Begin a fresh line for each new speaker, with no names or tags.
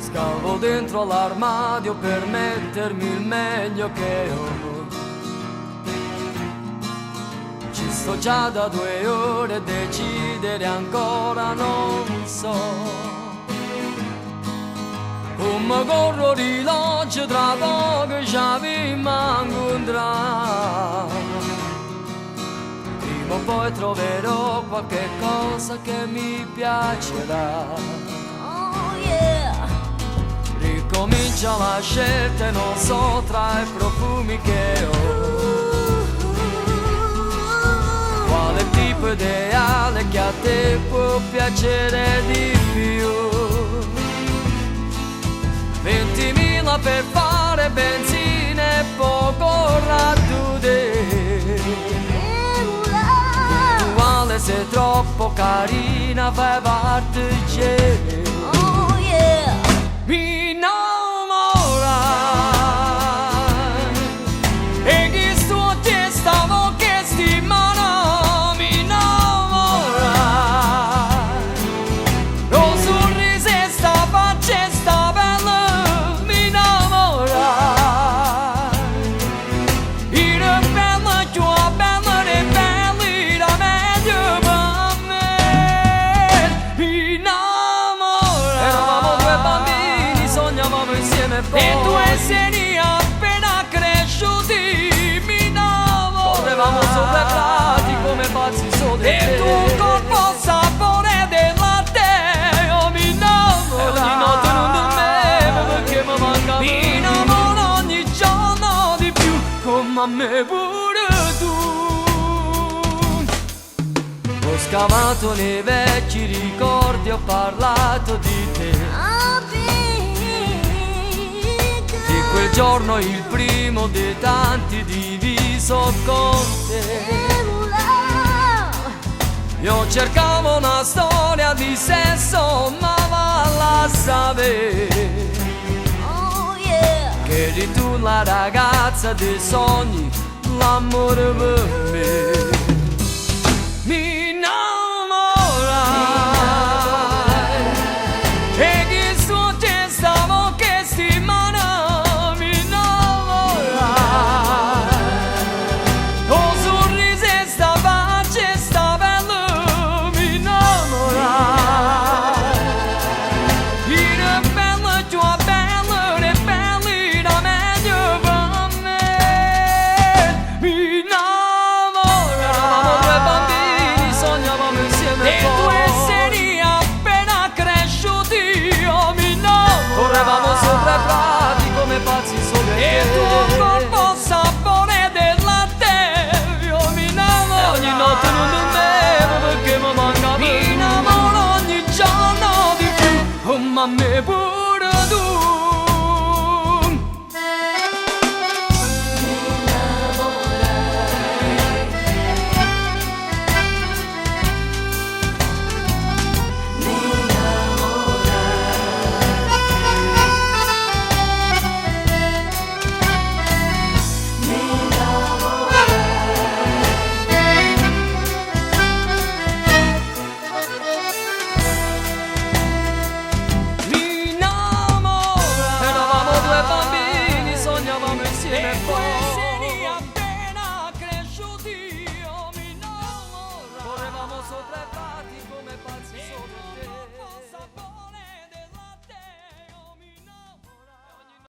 Scavo dentro l'armadio per mettermi il meglio che ho. Ci sto già da 2 ore e decidere ancora non so. Come corro orologio tra poco già vi incontrerà. Prima o poi troverò qualche cosa che mi piacerà.
Oh yeah.
Ricomincia la scelta e non so tra i profumi che ho. Quale tipo ideale che a te può piacere di più? 20.000 per fare benzina e poco raddude. Uguale sei troppo carina, fai parte c'è.
Oh yeah.
Mi innamorai e chi sto ti stavo che settimana mi innamorai. Lo sorriso e sta faccia e sta bella mi innamorai. Era bella, tua bella e bella era meglio per me. Mi innamorai. Eravamo 2 bambini, sognavamo insieme poi. E 2 esseri appena cresciuti mi innamorai. Correvamo sopra i prati come pazzi solo te. E il tuo corpo sapore del latte io mi innamorai. E ogni notte non dormevo perché mi mancava. Mi innamoro ogni giorno di più, come a me pure tu. Ho scavato nei vecchi ricordi, ho parlato di te.
Oh
Di quel giorno il primo dei tanti diviso con te. Io cercavo una storia di sesso ma va a sapere
Oh yeah.
che eri tu la ragazza dei sogni, l'amore per me. Mi innamorai e chi sto ti stavo che settimana mi innamorai. Lo sorriso e sta faccia e sta bella mi innamorai. Era bella, tua bella e bella era meglio per me. Mi innamorai. Eravamo 2 bambini, sognavamo insieme e 2 esseri appena cresciuti io mi innamorai. Correvamo sopra i prati come pazzi solo e il tuo corpo sapore del latte io mi innamorai. E ogni notte non dormevo perché mi mancava. Mi innamoro ogni giorno di più, come a me pure tu. Mi innamorai. Eravamo 2 bambini, sognavamo insieme poi.